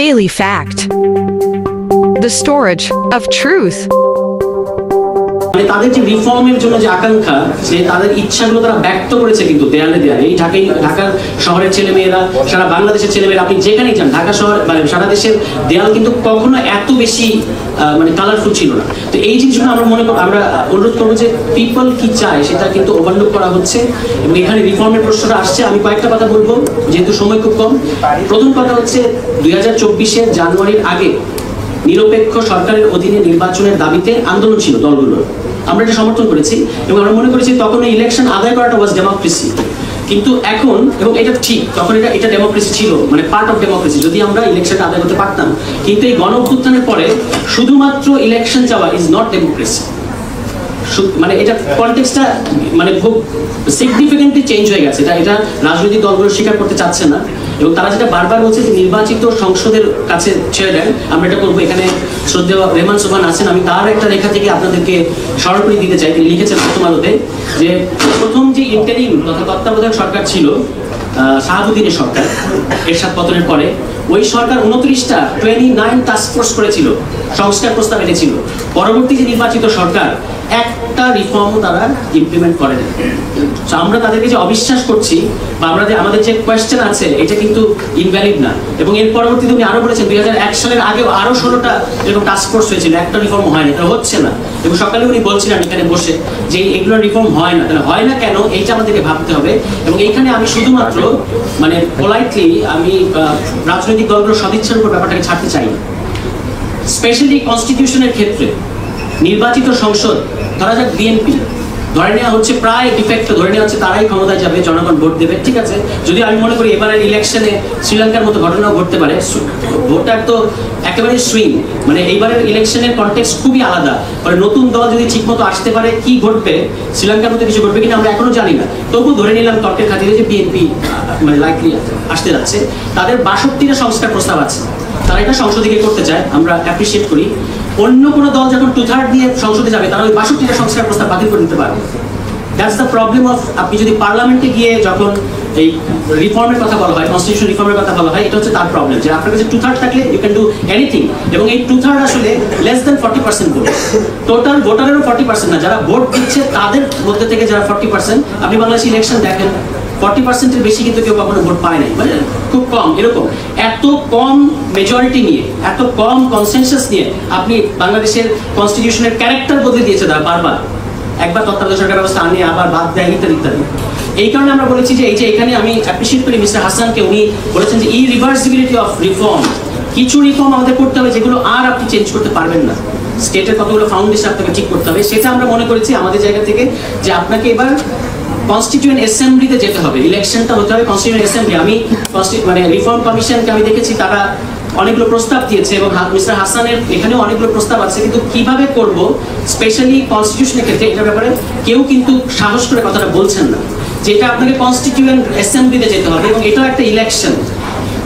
Daily Fact. The storage of truth. তাদের যে রিফর্মের জন্য যে আকাঙ্ক্ষা, যে তাদের ইচ্ছাগুলো তারা ব্যক্ত করেছে কিন্তু দেয়ালে দেয়ালে। এই ঢাকার শহরের ছেলেমেয়েরা, সারা বাংলাদেশের ছেলেমেয়েরা, আপনি যেখানেই যান ঢাকা শহর মানে সারা দেশের দেয়াল কিন্তু কখনো এত বেশি মানে কালারফুল ছিল না। তো এই জিনিসগুলো আমরা আমরা অনুরোধ করবো যে পিপল কি চায় সেটা কিন্তু ওভারলুক করা হচ্ছে এবং এখানে রিফর্মের প্রশ্নটা আসছে। আমি কয়েকটা কথা বলবো যেহেতু সময় খুব কম। প্রথম কথা হচ্ছে 2024 জানুয়ারির আগে নিরপেক্ষ সরকারের অধীনে নির্বাচনের দাবিতে আন্দোলন ছিল দলগুলোর, আমরা এটা সমর্থন করেছি এবং আমরা মনে করেছি তখন ইলেকশন আদায় করাটা ওয়াজ ডেমোক্রেসি। কিন্তু এখন, এবং এটা ঠিক, তখন এটা ডেমোক্রেসি ছিল, মানে পার্ট অফ ডেমোক্রেসি, যদি আমরা ইলেকশনটা আদায় করতে পারতাম। কিন্তু এই গণ অভ্যুত্থানের পরে শুধুমাত্র ইলেকশন চাওয়া ইজ নট ডেমোক্রেসি। মানে এটা কনটেক্সটটা মানে খুব সিগনিফিকেন্টলি চেঞ্জ হয়ে গেছে। এটা রাজনৈতিক দলগুলো স্বীকার করতে চাচ্ছে না এবং তারা যেটা বারবার বলছে যে নির্বাচিত সংসদের কাছে ছেড়ে দেন, আমরা এটা করবো। এখানে শ্রদ্ধেয় রেহমান সোবহান আছেন, আমি তার একটা লেখা থেকে আপনাদেরকে স্মরণ করে দিতে চাই। তিনি লিখেছেন প্রথম আলোতে যে প্রথম যে ইন্টারিম তথা তত্ত্বাবধায়ক সরকার ছিল শাহাবুদ্দিনের সরকার, এরশাদ পতনের পরে, ওই সরকার 29 টাস্ক ফোর্স করেছিল, সংস্কার প্রস্তাব এনেছিল। পরবর্তী যে নির্বাচিত সরকার একটা রিফর্মও তারা ইমপ্লিমেন্ট করে না। আমরা তাদেরকে যে অবিশ্বাস করছি বা আমাদের যে কোয়েশ্চেন আছে এটা কিন্তু ইনভ্যালিড না। এবং এর পরবর্তীতে উনি আরো বলেছেন 2001 সালের আগেও আরো 16টা এরকম টাস্ক ফোর্স হয়েছিল, একটা রিফর্ম হয়নি, এটা হচ্ছে না। এবং সকালে উনি বলছিলেন এখানে বসে যে এগুলো রিফর্ম হয় না, তাহলে হয় না কেন এইটা আমাদেরকে ভাবতে হবে। এবং এইখানে আমি শুধুমাত্র মানে পোলাইটলি আমি রাজনৈতিক দলগুলোর সদিচ্ছার উপর ব্যাপারটাকে ছাড়তে চাই। স্পেশালি কনস্টিটিউশনের ক্ষেত্রে নির্বাচিত সংসদ, ধরা যাক বিএনপি, ধরে নেওয়া হচ্ছে প্রায় ডিফেক্ট, ধরে নেওয়া হচ্ছে তারাই ক্ষমতায় যাবে, জনগণ ভোট দেবে, ঠিক আছে। যদি আমি মনে করি এবারের ইলেকশনে শ্রীলঙ্কার মতো ঘটনাও ঘটতে পারে, ভোটার তো একেবারে সুইং, মানে এইবারের ইলেকশনের কনটেক্সট খুবই আলাদা। মানে নতুন দল যদি ঠিকমতো আসতে পারে, কি ঘটবে, শ্রীলঙ্কার মতো কিছু ঘটবে কিনা আমরা এখনো জানি না। তবু ধরে নিলাম তর্কের খাতিরে যে বিএনপি মানে লাইকলি আসতে যাচ্ছে, তাদের 62টা সংস্কার প্রস্তাব আছে, তারা এটা সংসদে গিয়ে করতে চায়, আমরা অ্যাপ্রিসিয়েট করি। অন্য কোনো দল যখন 2/3 দিয়ে সংসদে যাবে, তারা ওই 62টা সংস্কার প্রস্তাব বাতিল করে দিতে পারবে। দ্যাটস দ্য প্রবলেম অফ, আপনি যদি পার্লামেন্টে গিয়ে যখন এই রিফর্মের কথা বলা হয়, কনস্টিটিউশন রিফর্মের কথা বলা হয়, এটা হচ্ছে তার প্রবলেম যে আপনার কাছে 2/3 থাকলে ইউ ক্যান ডু এনিথিং। এবং এই 2/3 আসলে লেস দেন 40% ভোট, টোটাল ভোটারেরও 40% না, যারা ভোট দিচ্ছে তাদের মধ্যে থেকে যারা 40%। আপনি বাংলাদেশ ইলেকশন দেখেন, 40%-এর বেশি কিন্তু কেউ কখনো ভোট পায় নাই, মানে খুব কম। এরকম এত কম মেজরিটি নিয়ে, এত কম কনসেনসাস নিয়ে আপনি বাংলাদেশের কনস্টিটিউশনের ক্যারেক্টার বদলে দিয়েছে তারা বারবার, একবার তত্ত্বাবধায়ক সরকার ব্যবস্থা আনে আবার বাদ দেয়, ইত্যাদি ইত্যাদি। এই কারণে আমরা বলেছি যে এই যে এখানে আমি অ্যাপ্রিসিয়েট করি মিস্টার হাসানকে, উনি বলেছেন যে ইরিভার্সিবিলিটি অফ রিফর্ম। কিছু রিফর্ম আমাদের করতে হবে যেগুলো আর আপনি চেঞ্জ করতে পারবেন না, স্টেটের কতগুলো ফাউন্ডেশন আপনাকে ঠিক করতে হবে। সেটা আমরা মনে করেছি আমাদের জায়গা থেকে যে আপনাকে এবার কনস্টিটিউয়েন্ট অ্যাসেম্বলিতে যেতে হবে, ইলেকশনটা হতে হবে কনস্টিটিউয়েন্ট অ্যাসেম্বলি। আমি মানে রিফর্ম কমিশনকে আমি দেখেছি তারা অনেকগুলো প্রস্তাব দিয়েছে এবং মিস্টার হাসানের এখানেও অনেকগুলো প্রস্তাব আছে, কিন্তু কিভাবে করব স্পেশালি কনস্টিটিউশনের ক্ষেত্রে এটার ব্যাপারে কেউ কিন্তু সাহস করে কথাটা বলছেন না, যেটা আপনাকে কনস্টিটিউয়েন্ট অ্যাসেম্বলিতে যেতে হবে এবং এটাও একটা ইলেকশন।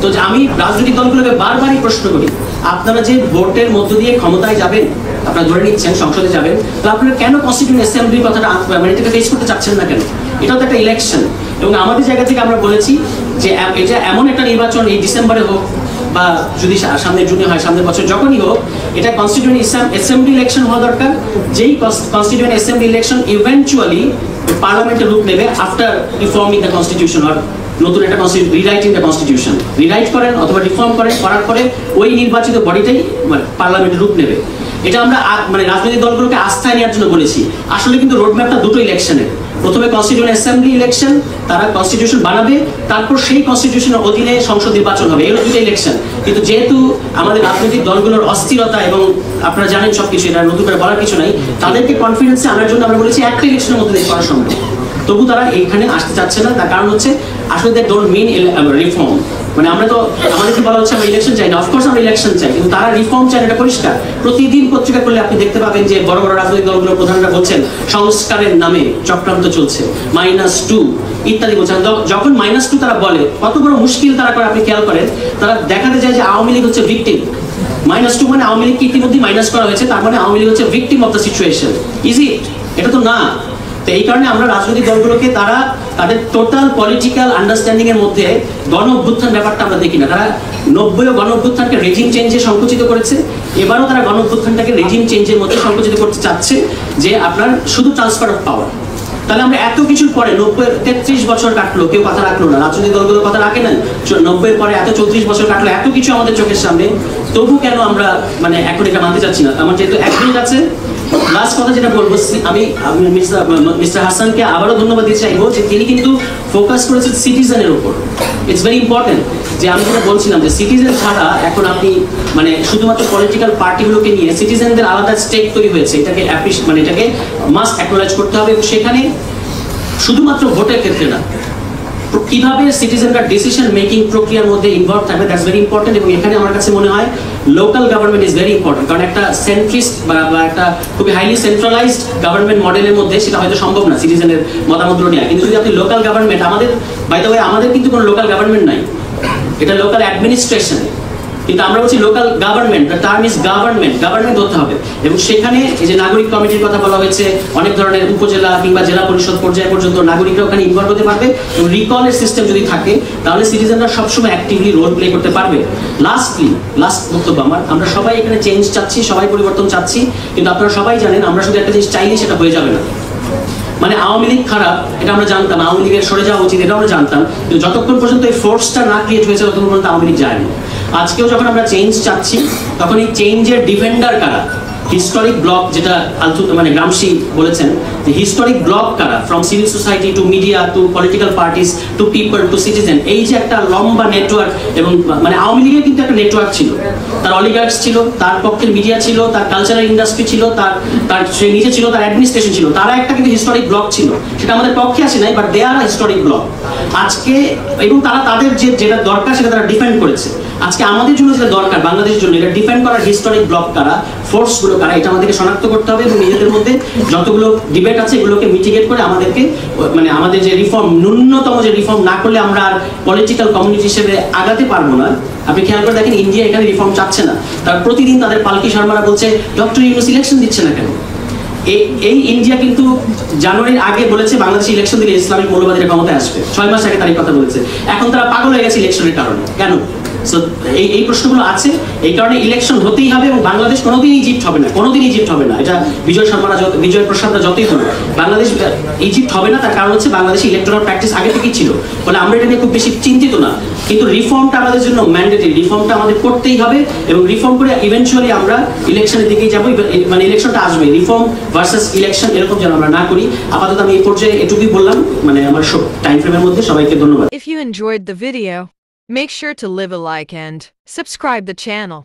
তো আমি রাজনৈতিক দলগুলোকে বারবারই প্রশ্ন করি, আপনারা যে ভোটের মধ্য দিয়ে ক্ষমতায় যাবেন, আপনারা ধরে নিচ্ছেন সংসদে যাবেন, তো আপনারা কেন কনস্টিটিউয়েন্ট অ্যাসেম্বলির কথাটা মানে এটাকে ফেস করতে চাচ্ছেন না কেন? এটাও তো একটা ইলেকশন। এবং আমাদের জায়গা থেকে আমরা বলেছি যে এটা এমন একটা নির্বাচন, এই ডিসেম্বরে হোক বা যদি সামনে জুনে হয়, সামনের বছর যখনই হোক, এটা কনস্টিটিউয়েন্ট অ্যাসেম্বলি ইলেকশন হওয়া দরকার। যেই কনস্টিটিউয়েন্ট অ্যাসেম্বলি ইলেকশন ইভেন্চুয়ালি পার্লামেন্টে রূপ নেবে আফটার রিফর্মিং দ্য কনস্টিটিউশন, আর নতুন একটা রিরাইটিং দ্য কনস্টিটিউশন, রিরাইট করেন অথবা রিফর্ম করেন, করার পরে ওই নির্বাচিত বডিটাই পার্লামেন্টে রূপ নেবে। এটা আমরা মানে রাজনৈতিক দলগুলোকে আস্থায় নেওয়ার জন্য বলেছি। আসলে কিন্তু রোডম্যাপটা দুটো ইলেকশনের, প্রথমে কনস্টিটিউয়েন্ট অ্যাসেম্বলি ইলেকশন, তারা কনস্টিটিউশন বানাবে, তারপর সেই কনস্টিটিউশনের অধীনে সংসদ নির্বাচন হবে, এগুলো দুটো ইলেকশন। কিন্তু যেহেতু আমাদের রাজনৈতিক দলগুলোর অস্থিরতা এবং আপনারা জানেন সবকিছু, এটা নতুন করে বলার কিছু নাই, তাদেরকে কনফিডেন্সে আনার জন্য আমরা বলেছি একটা ইলেকশনের মধ্যে করা সম্ভব। তবু তারা এইখানে আসতে চাচ্ছে না, তার কারণ হচ্ছে আসলে দে ডোন্ট মিন রিফর্ম। মানে আমরা তো আমাদেরকে বলা হচ্ছে আমরা ইলেকশন চাই না, অফকোর্স আমরা ইলেকশন চাই, কিন্তু তারা রিফর্ম চায়, এটা পরিষ্কার। প্রতিদিন পত্রিকা করলে আপনি দেখতে পাবেন যে বড় বড় রাজনৈতিক দলগুলোর প্রধানরা বলছেন সংস্কারের নামে চক্রান্ত চলছে, -2 ইত্যাদি বলছেন। যখন -2 তারা বলে, কত বড় মুশকিল তারা করে আপনি খেয়াল করেন। তারা দেখাতে যায় যে আওয়ামী লীগ হচ্ছে ভিকটিম, -2 মানে আওয়ামী লীগকে ইতিমধ্যে মাইনাস করা হয়েছে, তার মানে আওয়ামী লীগ হচ্ছে victim of the situation. Is it? এটা তো না। তো এই কারণে আমরা রাজনৈতিক দলগুলোকে তারা তাদের টোটাল পলিটিক্যাল আন্ডারস্ট্যান্ডিং এর মধ্যে গণ অভ্যুত্থান ব্যাপারটা আমরা দেখি না। তারা 90 গণ অভ্যুত্থানকে রেজিম চেঞ্জে সংকুচিত করেছে, এবারও তারা গণ অভ্যুত্থানটাকে রেজিম চেঞ্জের মধ্যে সংকুচিত করতে চাচ্ছে, যে আপনার শুধু ট্রান্সফার অফ পাওয়ার। তাহলে আমরা এত কিছুর পরে 33 বছর কাটলো, কেউ কথা রাখলো না, রাজনৈতিক দলগুলো কথা রাখে নাই, 90 পরে এত 34 বছর কাটলো, এত কিছু আমাদের চোখের সামনে, তবু কেন আমরা মানে এখন এটা মানতে চাচ্ছি না? আমার যেহেতু 1 মিনিট আছে, লাস্ট কথা যেটা বলবো, আমি মিস্টার হাসানকে আবারও ধন্যবাদ দিতে চাইবো যে তিনি কিন্তু ফোকাস করেছেন সিটিজেনের উপর। ইটস ভেরি ইম্পর্টেন্ট যে আমি যেটা বলছিলাম যে সিটিজেন ছাড়া এখন আপনি মানে শুধুমাত্র পলিটিক্যাল পার্টিগুলোকে নিয়ে সিটিজেনদের আলাদা স্টেক তৈরি হয়েছে, এটাকে মানে এটাকে মাস্ট অ্যাকনোলেজ করতে হবে। সেখানে শুধুমাত্র ভোটের ক্ষেত্রে না, কিভাবে সিটিজেনরা ডিসিশন মেকিং প্রক্রিয়ার মধ্যে ইনভলভ থাকবে, দ্যাটস ভেরি ইম্পর্টেন্ট। এবং এখানে আমার কাছে মনে হয় local government is very important, কারণ একটা সেন্ট্রিস্ট বা একটা খুবই হাইলি সেন্ট্রালাইজড গভর্নমেন্ট মডেলের মধ্যে সেটা হয়তো সম্ভব না সিটিজেনের মতামত নেওয়া। কিন্তু যদি আপনি লোকাল গভর্নমেন্ট, আমাদের বাই দ্য ওয়ে আমাদের কিন্তু কোনো লোকাল গভর্নমেন্ট নাই, এটা লোকাল অ্যাডমিনিস্ট্রেশন, কিন্তু আমরা বলছি local government, the term is government, government ধরতে হবে। এবং সেখানে এই যে নাগরিক কমিটির কথা বলা হয়েছে, অনেক ধরনের উপজেলা কিংবা জেলা পরিষদ পর্যায়ে পর্যন্ত নাগরিকরা ওখানে ইনভলভ হতে পারবে, এবং রিকলের সিস্টেম যদি থাকে তাহলে সিটিজেনরা সবসময় অ্যাক্টিভলি রোল প্লে করতে পারবে। লাস্ট বক্তব্য আমার, আমরা সবাই এখানে চেঞ্জ চাচ্ছি, সবাই পরিবর্তন চাচ্ছি, কিন্তু আপনারা সবাই জানেন আমরা শুধু একটা জিনিস চাইলে সেটা হয়ে যাবে না। মানে আওয়ামী লীগ খারাপ এটা আমরা জানতাম, আওয়ামী লীগের সরে যাওয়া উচিত এটা আমরা জানতাম, কিন্তু যতক্ষণ পর্যন্ত এই ফোর্সটা না ক্রিয়েট হয়েছে ততক্ষণ পর্যন্ত আওয়ামী লীগ যায়নি। আজকেও যখন আমরা চেঞ্জ চাচ্ছি তখন এই চেঞ্জের ডিফেন্ডার কারা, হিস্টোরিক ব্লক, যেটা মানে গ্রামসি বলেছেন যে হিস্টোরিক ব্লক কারা, from civil society to media to political parties to people to citizen, এই যে একটা লম্বা নেটওয়ার্ক। এবং মানে আওয়ামী লীগের কিন্তু একটা নেটওয়ার্ক ছিল, তার অলিগার্কস ছিল, তার পক্ষের মিডিয়া ছিল, তার কালচারাল ইন্ডাস্ট্রি ছিল, তার সে নিজে ছিল, তার অ্যাডমিনিস্ট্রেশন ছিল, তারা একটা কিন্তু হিস্টোরিক ব্লক ছিল, সেটা আমাদের পক্ষে আসে নাই, but they are historic block আজকে। এবং তারা তাদের যেটা দরকার সেটা তারা ডিফেন্ড করেছে। আজকে আমাদের জন্য যেটা দরকার বাংলাদেশের জন্য, এটা ডিফেন্ড করার হিস্টোরিক ব্লক কারা, ফোর্সগুলো কারা, এটা আমাদেরকে শনাক্ত করতে হবে। এবং নিজেদের মধ্যে যতগুলো ডিবেট আছে এগুলোকে মিটিগেট করে আমাদেরকে মানে আমাদের যে রিফর্ম, ন্যূনতম যে রিফর্ম না করলে আমরা আর পলিটিক্যাল কমিউনিটি হিসেবে আগাতে পারবো না। আপনি খেয়াল করে দেখেন ইন্ডিয়া এখানে রিফর্ম চাচ্ছে না, তার প্রতিদিন তাদের পালকি শর্মারা বলছে ডক্টর ইউনূস ইলেকশন দিচ্ছে না কেন। এই ইন্ডিয়া কিন্তু জানুয়ারির আগে বলেছে বাংলাদেশে ইলেকশন দিলে ইসলামিক মৌলবাদীরা ক্ষমতায় আসবে, 6 মাস আগে তার এই কথা বলেছে। এখন তারা পাগল হয়ে গেছে ইলেকশনের কারণে, কেন? এই প্রশ্নগুলো আছে, এই কারণে ইলেকশন হতেই হবে। এবং বাংলাদেশ কোনোদিন ইজিপ্ট হবে না, কোনোদিন ইজিপ্ট হবে না। এটা বিজয় প্রসাদরা যতই বলুন, বাংলাদেশ ইজিপ্ট হবে না। তার কারণ হচ্ছে বাংলাদেশে ইলেকট্রাল প্র্যাকটিস আগে থেকেই ছিল, ফলে আমরা এটা নিয়ে খুব বেশি চিন্তিত না। কিন্তু রিফর্মটা আমাদের জন্য ম্যান্ডেটরি, রিফর্মটা আমাদের করতেই হবে। এবং রিফর্ম করে ইভেনচুয়ালি আমরা ইলেকশনের দিকেই যাবো, মানে ইলেকশনটা আসবে, রিফর্ম ভার্সেস ইলেকশন এরকম যেন আমরা না করি। আপাতত আমি এই পর্যায়ে এটুকুই বললাম, মানে আমার টাইম ফ্রেমের মধ্যে। সবাইকে ধন্যবাদ। If you enjoyed the video, make sure to leave a like and subscribe the channel.